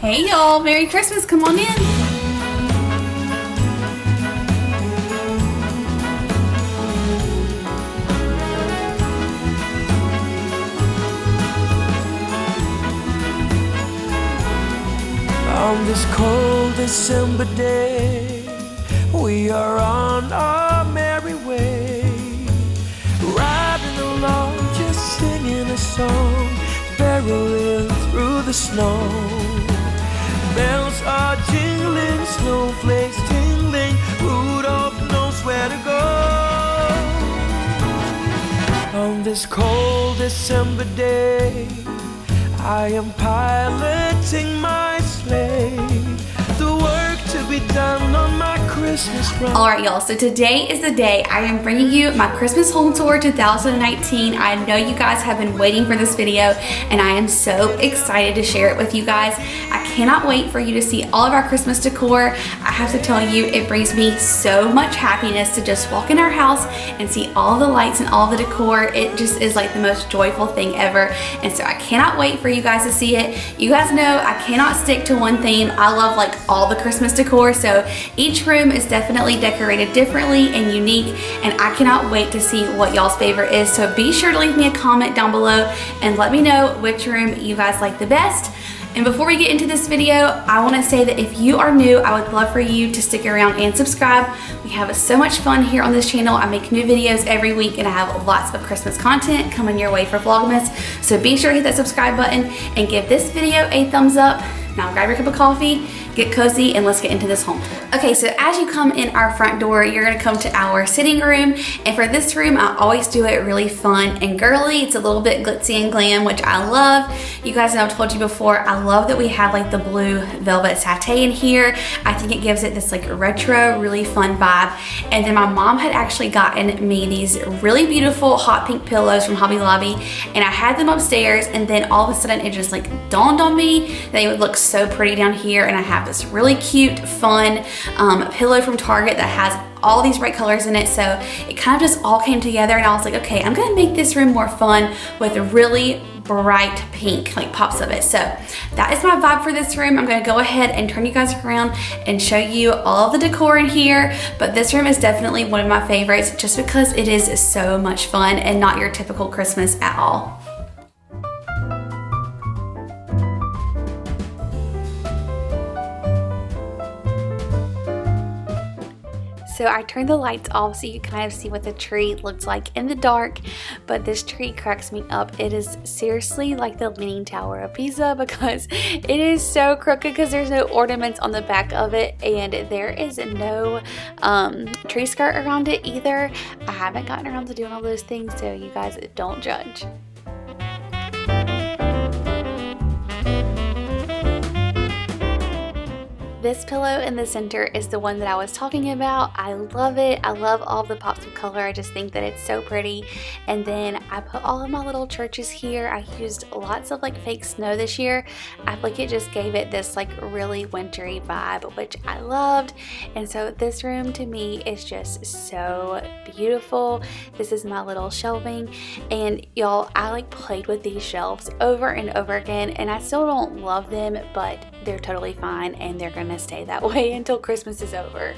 Hey y'all, Merry Christmas, come on in. On this cold December day, we are on our merry way, riding along, just singing a song, barreling through the snow. Bells are jingling, snowflakes tingling, Rudolph knows where to go. On this cold December day, I am piloting my sleigh, the work to be done on my Christmas run. Alright y'all, so today is the day I am bringing you my Christmas home tour 2019. I know you guys have been waiting for this video and I am so excited to share it with you guys. I cannot wait for you to see all of our Christmas decor. I have to tell you, it brings me so much happiness to just walk in our house and see all the lights and all the decor. It just is like the most joyful thing ever, and so I cannot wait for you guys to see it. You guys know I cannot stick to one theme. I love like all the Christmas decor, so each room is definitely decorated differently and unique, and I cannot wait to see what y'all's favorite is. So be sure to leave me a comment down below and let me know which room you guys like the best. And before we get into this video, I want to say that if you are new, I would love for you to stick around and subscribe. We have so much fun here on this channel. I make new videos every week and I have lots of Christmas content coming your way for Vlogmas. So be sure to hit that subscribe button and give this video a thumbs up. Now grab your cup of coffee, get cozy, and let's get into this home tour. Okay, so as you come in our front door, you're gonna come to our sitting room. And for this room, I always do it really fun and girly. It's a little bit glitzy and glam, which I love. You guys know I've told you before, I love that we have like the blue velvet satay in here. I think it gives it this like retro, really fun vibe. And then my mom had actually gotten me these really beautiful hot pink pillows from Hobby Lobby, and I had them upstairs, and then all of a sudden it just like dawned on me they would look so pretty down here. And I have this really cute, fun pillow from Target that has all these bright colors in it, so it kind of just all came together, and I was like, okay, I'm gonna make this room more fun with a really bright pink like pops of it. So that is my vibe for this room. I'm gonna go ahead and turn you guys around and show you all of the decor in here, but this room is definitely one of my favorites just because it is so much fun and not your typical Christmas at all. So I turned the lights off so you kind of see what the tree looks like in the dark, but this tree cracks me up. It is seriously like the Leaning Tower of Pisa because it is so crooked because there's no ornaments on the back of it, and there is no tree skirt around it either. I haven't gotten around to doing all those things, so you guys don't judge. This pillow in the center is the one that I was talking about. I love it. I love all the pops of color. I just think that it's so pretty. And then I put all of my little churches here. I used lots of like fake snow this year. I feel like it just gave it this like really wintry vibe, which I loved. And so this room to me is just so beautiful. This is my little shelving, and y'all, I like played with these shelves over and over again, and I still don't love them, but they're totally fine, and they're gonna stay that way until Christmas is over.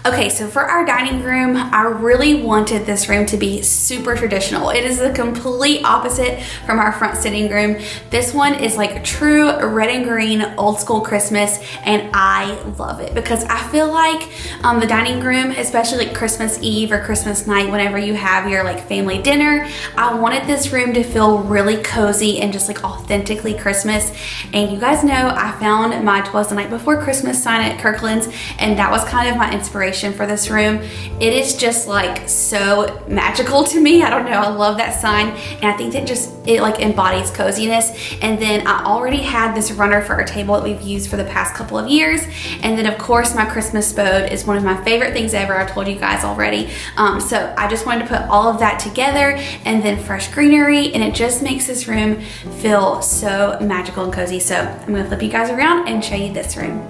Okay, so for our dining room, I really wanted this room to be super traditional. It is the complete opposite from our front sitting room. This one is like true red and green old school Christmas, and I love it because I feel like the dining room, especially like Christmas Eve or Christmas night, whenever you have your like family dinner, I wanted this room to feel really cozy and just like authentically Christmas. And you guys know I found my 'Twas the Night Before Christmas sign at Kirkland's, and that was kind of my inspiration decoration for this room. It is just like so magical to me. I don't know, I love that sign, and I think that it like embodies coziness. And then I already had this runner for our table that we've used for the past couple of years. And then of course my Christmas boat is one of my favorite things ever. I told you guys already. So I just wanted to put all of that together, and then fresh greenery, and it just makes this room feel so magical and cozy. So I'm gonna flip you guys around and show you this room.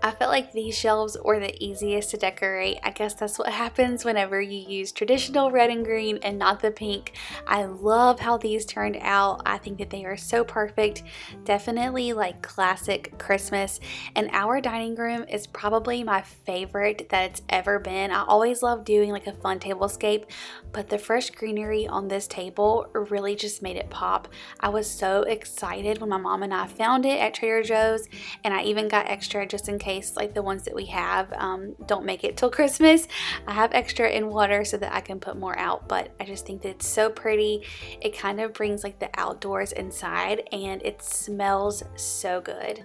I felt like these shelves were the easiest to decorate. I guess that's what happens whenever you use traditional red and green and not the pink. I love how these turned out. I think that they are so perfect. Definitely like classic Christmas. And our dining room is probably my favorite that it's ever been. I always love doing like a fun tablescape, but the fresh greenery on this table really just made it pop. I was so excited when my mom and I found it at Trader Joe's, and I even got extra just in case like the ones that we have don't make it till Christmas. I have extra in water so that I can put more out, but I just think that it's so pretty. It kind of brings like the outdoors inside, and it smells so good.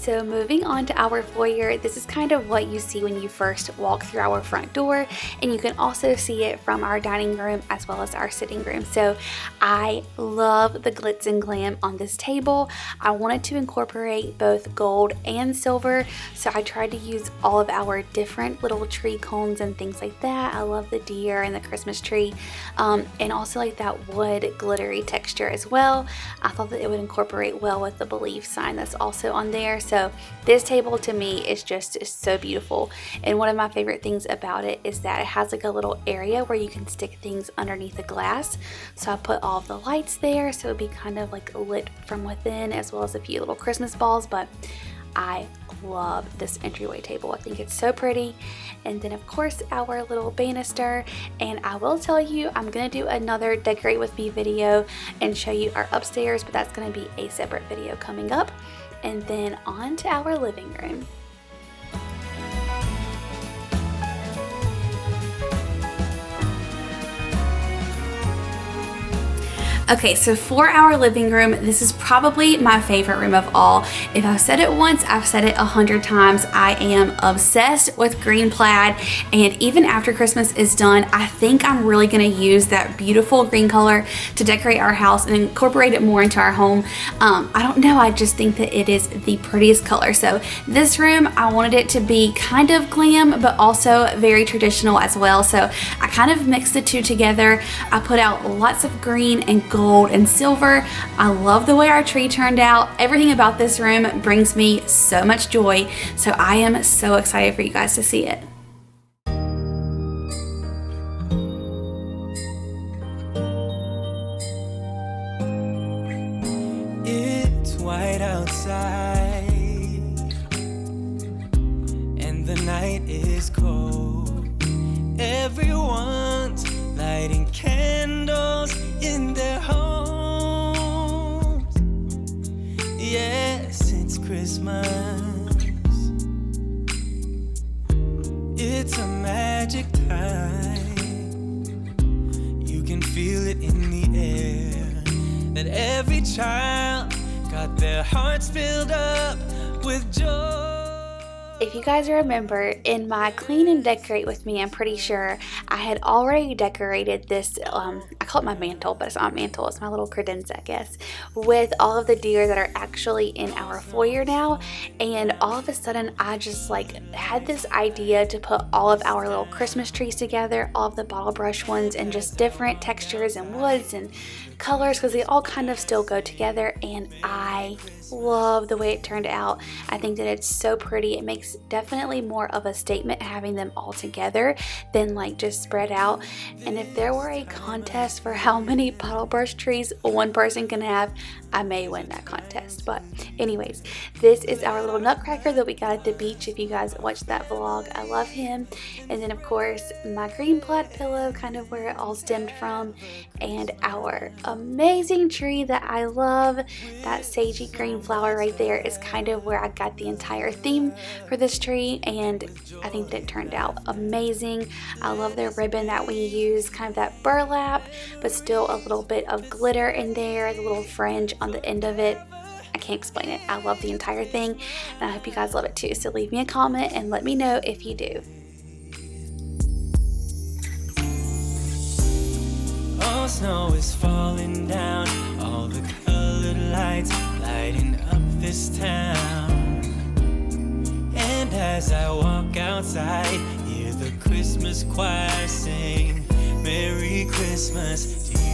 So moving on to our foyer, this is kind of what you see when you first walk through our front door, and you can also see it from our dining room as well as our sitting room. So I love the glitz and glam on this table. I wanted to incorporate both gold and silver, so I tried to use all of our different little tree cones and things like that. I love the deer and the Christmas tree, and also like that wood glittery texture as well. I thought that it would incorporate well with the belief sign that's also on there. So this table to me is just so beautiful, and one of my favorite things about it is that it has like a little area where you can stick things underneath the glass. So I put all of the lights there so it'd be kind of like lit from within, as well as a few little Christmas balls. But I love this entryway table. I think it's so pretty. And then of course our little banister, and I will tell you I'm gonna do another decorate with me video and show you our upstairs, but that's gonna be a separate video coming up. And then on to our living room. Okay, so for our living room, this is probably my favorite room of all. If I've said it once, I've said it 100 times. I am obsessed with green plaid, and even after Christmas is done, I think I'm really gonna use that beautiful green color to decorate our house and incorporate it more into our home. I don't know, I just think that it is the prettiest color. So this room, I wanted it to be kind of glam, but also very traditional as well. So I kind of mixed the two together. I put out lots of green and gold and silver. I love the way our tree turned out. Everything about this room brings me so much joy. So I am so excited for you guys to see it. It's white outside and the night is cold. Everyone's lighting candles in their homes. Yes, it's Christmas. It's a magic time. You can feel it in the air, that every child got their hearts filled up with joy. if you guys remember in my clean and decorate with me, I'm pretty sure I had already decorated this, I call it my mantle, but it's not a mantle, it's my little credenza, I guess, with all of the deer that are actually in our foyer now. And all of a sudden I just like had this idea to put all of our little Christmas trees together, all of the bottle brush ones, and just different textures and woods and colors, because they all kind of still go together, and I love the way it turned out. I think that it's so pretty. It makes definitely more of a statement having them all together than like just spread out. And if there were a contest for how many bottle brush trees one person can have, I may win that contest. But anyways, this is our little nutcracker that we got at the beach. If you guys watched that vlog, I love him. And then of course my green plaid pillow, kind of where it all stemmed from, and our amazing tree that I love, that sagey green flower right there, is kind of where I got the entire theme for this tree, and I think that it turned out amazing. I love the ribbon that we use, kind of that burlap, but still a little bit of glitter in there, the little fringe on the end of it. I can't explain it. I love the entire thing, and I hope you guys love it too. So leave me a comment and let me know if you do. All snow is falling down, all the colored lights lighting up this town. And as I walk outside, hear the Christmas choir sing, Merry Christmas to you.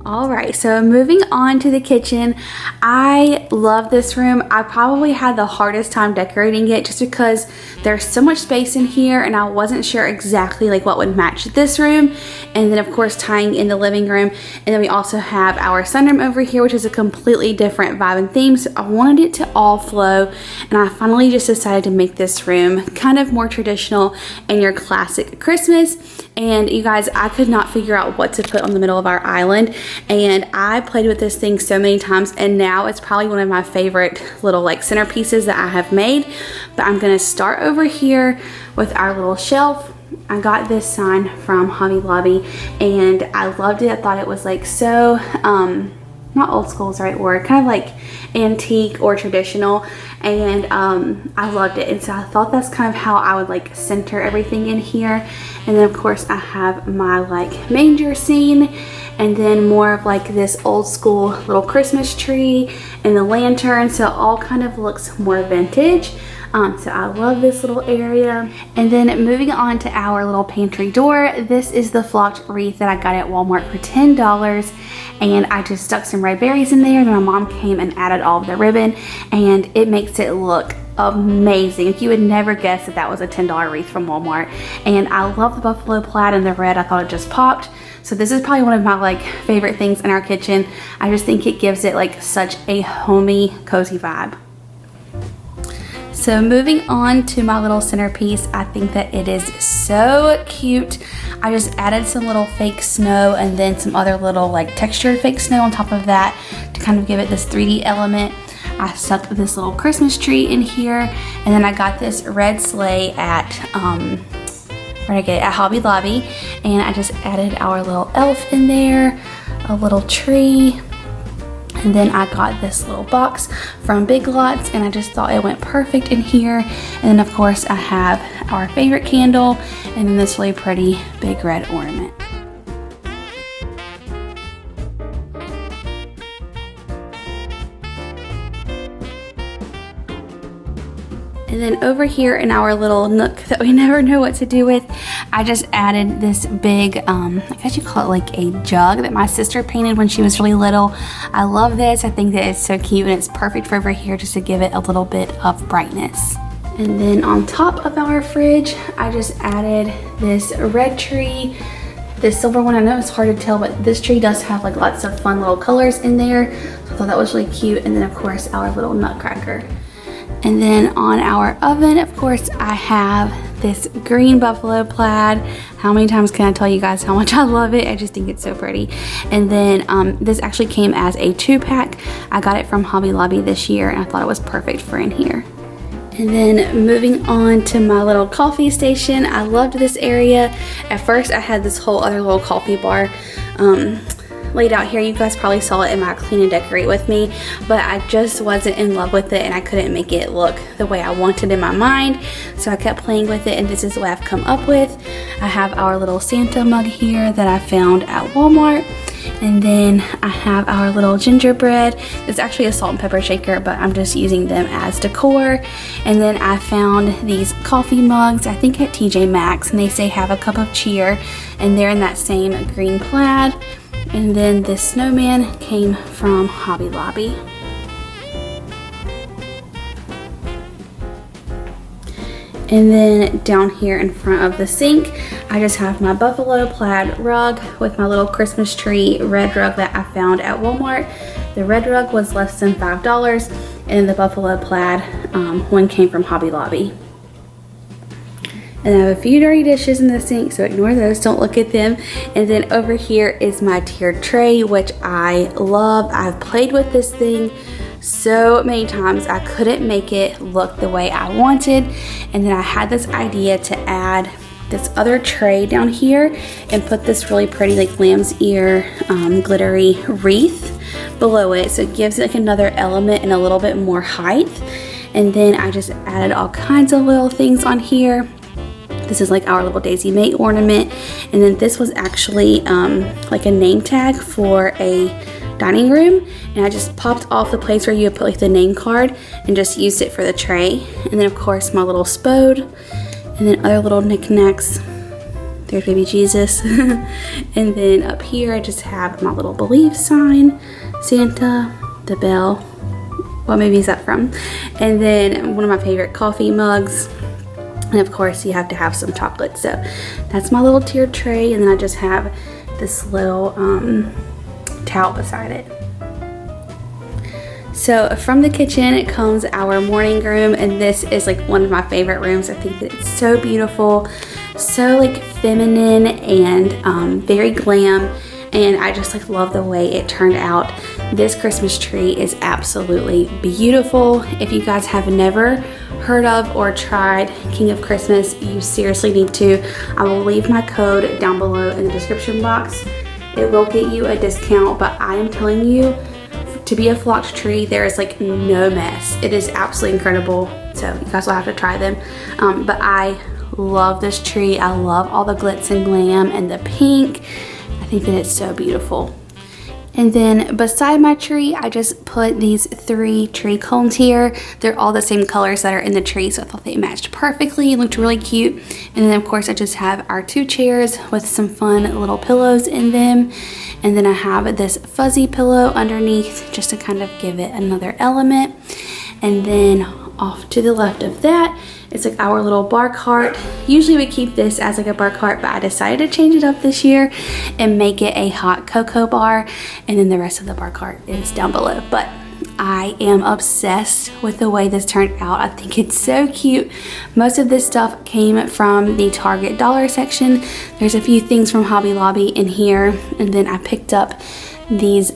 Alright, so moving on to the kitchen. I love this room. I probably had the hardest time decorating it just because there's so much space in here, and I wasn't sure exactly like what would match this room. And then of course tying in the living room, and then we also have our sunroom over here, which is a completely different vibe and theme. So I wanted it to all flow, and I finally just decided to make this room kind of more traditional and your classic Christmas. And you guys, I could not figure out what to put on the middle of our island, and I played with this thing so many times, and now it's probably one of my favorite little like centerpieces that I have made. But I'm gonna start over here with our little shelf. I got this sign from Hobby Lobby, and I loved it. I thought it was like so not old school is the right word, kind of like antique or traditional, and I loved it. And so I thought that's kind of how I would like center everything in here. And then of course I have my like manger scene, and then more of like this old school little Christmas tree and the lantern, so it all kind of looks more vintage. So I love this little area. And then moving on to our little pantry door, this is the flocked wreath that I got at Walmart for $10, and I just stuck some red berries in there, and my mom came and added all of the ribbon, and it makes it look amazing. You would never guess that that was a $10 wreath from Walmart. And I love the buffalo plaid and the red. I thought it just popped. So this is probably one of my like favorite things in our kitchen. I just think it gives it like such a homey, cozy vibe. So moving on to my little centerpiece, I think that it is so cute. I just added some little fake snow and then some other little like textured fake snow on top of that to kind of give it this 3D element. I stuck this little Christmas tree in here, and then I got this red sleigh at where did I get it? At Hobby Lobby, and I just added our little elf in there, a little tree. And then I got this little box from Big Lots, and I just thought it went perfect in here. And then of course I have our favorite candle, and then this really pretty big red ornament. And then over here in our little nook that we never know what to do with, I just added this big, I guess you call it like a jug that my sister painted when she was really little. I love this. I think that it's so cute, and it's perfect for over here just to give it a little bit of brightness. And then on top of our fridge, I just added this red tree. This silver one, I know it's hard to tell, but this tree does have like lots of fun little colors in there. So I thought that was really cute. And then of course our little nutcracker. And then on our oven, of course, I have this green buffalo plaid. How many times can I tell you guys how much I love it? I just think it's so pretty. And then this actually came as a 2-pack. I got it from Hobby Lobby this year, and I thought it was perfect for in here. And then moving on to my little coffee station. I loved this area. At first I had this whole other little coffee bar laid out here. You guys probably saw it in my clean and decorate with me, but I just wasn't in love with it and I couldn't make it look the way I wanted in my mind. So I kept playing with it and this is what I've come up with. I have our little Santa mug here that I found at Walmart. And then I have our little gingerbread. It's actually a salt and pepper shaker, but I'm just using them as decor. And then I found these coffee mugs, I think at TJ Maxx, and they say have a cup of cheer, and they're in that same green plaid. And then this snowman came from Hobby Lobby. And then down here in front of the sink, I just have my buffalo plaid rug with my little Christmas tree red rug that I found at Walmart. The red rug was less than $5, and the buffalo plaid one came from Hobby Lobby. And I have a few dirty dishes in the sink, so ignore those, don't look at them. And then over here is my tiered tray, which I love. I've played with this thing so many times. I couldn't make it look the way I wanted, and then I had this idea to add this other tray down here and put this really pretty like lamb's ear glittery wreath below it, so it gives it like another element and a little bit more height. And then I just added all kinds of little things on here. This is like our little Daisy May ornament, and then this was actually like a name tag for a dining room, and I just popped off the place where you would put like the name card and just used it for the tray. And then of course my little spode, and then other little knickknacks. There's baby Jesus. And then up here I just have my little believe sign, Santa, the bell, what movie is that from? And then one of my favorite coffee mugs. And of course you have to have some chocolate. So that's my little tiered tray, and then I just have this little towel beside it. So from the kitchen it comes our morning room, and this is like one of my favorite rooms. I think that it's so beautiful, so like feminine and very glam, and I just like love the way it turned out. This Christmas tree is absolutely beautiful. If you guys have never heard of or tried King of Christmas, you seriously need to. I will leave my code down below in the description box. It will get you a discount, but I am telling you, to be a flocked tree, there is like no mess. It is absolutely incredible. So you guys will have to try them. But I love this tree. I love all the glitz and glam and the pink. I think that it's so beautiful. And then beside my tree, I just put these 3 tree cones here. They're all the same colors that are in the tree, so I thought they matched perfectly and looked really cute. And then of course I just have our 2 chairs with some fun little pillows in them. And then I have this fuzzy pillow underneath just to kind of give it another element. And then off to the left of that, it's like our little bar cart. Usually we keep this as like a bar cart, but I decided to change it up this year and make it a hot cocoa bar. And then the rest of the bar cart is down below. But I am obsessed with the way this turned out. I think it's so cute. Most of this stuff came from the Target dollar section. There's a few things from Hobby Lobby in here. And then I picked up these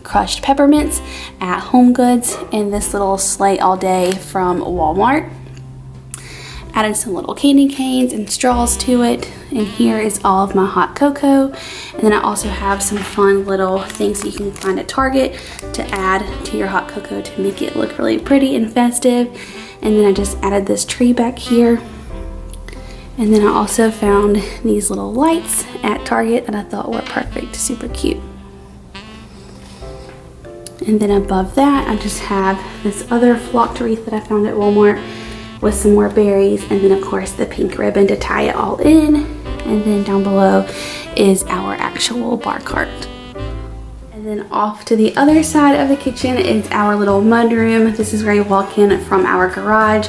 crushed peppermints at Home Goods and this little Slay All Day from Walmart. Added some little candy canes and straws to it, and here is all of my hot cocoa. And then I also have some fun little things you can find at Target to add to your hot cocoa to make it look really pretty and festive. And then I just added this tree back here. And then I also found these little lights at Target that I thought were perfect, super cute. And then above that, I just have this other flocked wreath that I found at Walmart with some more berries, and then of course the pink ribbon to tie it all in. And then down below is our actual bar cart. And then off to the other side of the kitchen is our little mudroom. This is where you walk in from our garage.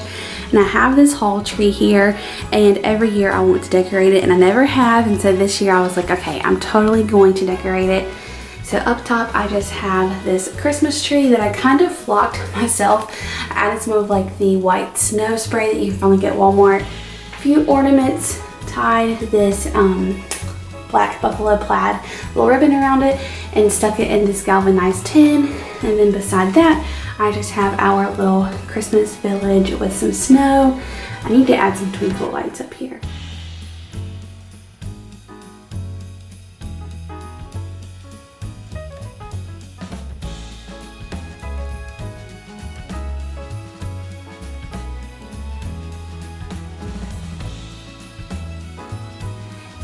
And I have this haul tree here, and every year I want to decorate it and I never have, and so this year I was like, okay, I'm totally going to decorate it. So up top, I just have this Christmas tree that I kind of flocked myself. I added some of like the white snow spray that you can find at Walmart. A few ornaments, tied this black buffalo plaid little ribbon around it and stuck it in this galvanized tin. And then beside that, I just have our little Christmas village with some snow. I need to add some twinkle lights up here.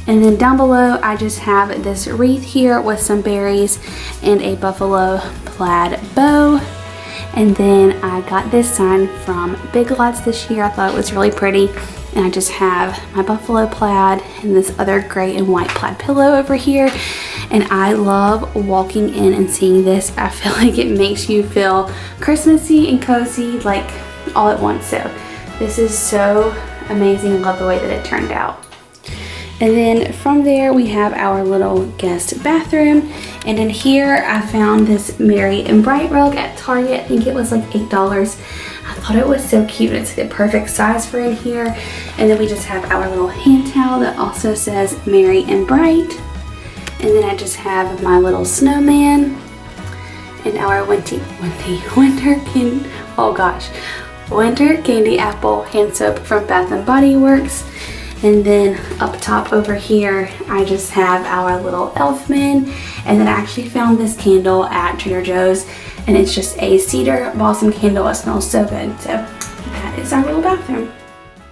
And then down below, I just have this wreath here with some berries and a buffalo plaid bow. And then I got this sign from Big Lots this year. I thought it was really pretty. And I just have my buffalo plaid and this other gray and white plaid pillow over here. And I love walking in and seeing this. I feel like it makes you feel Christmassy and cozy, like all at once. So this is so amazing. I love the way that it turned out. And then from there we have our little guest bathroom. And in here I found this Merry and Bright rug at Target. I think it was like $8. I thought it was so cute. It's the perfect size for in here. And then we just have our little hand towel that also says Merry and Bright. And then I just have my little snowman and our winter candy apple hand soap from Bath & Body Works. And then up top over here, I just have our little Elfman. And then I actually found this candle at Trader Joe's, and it's just a cedar balsam candle. It smells so good. So that is our little bathroom.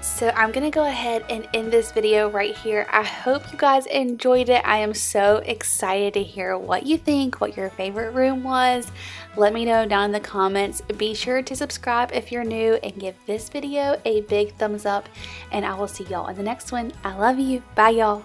So I'm gonna go ahead and end this video right here. I hope you guys enjoyed it. I am so excited to hear what you think, what your favorite room was. Let me know down in the comments. Be sure to subscribe if you're new and give this video a big thumbs up, and I will see y'all in the next one. I love you. Bye y'all.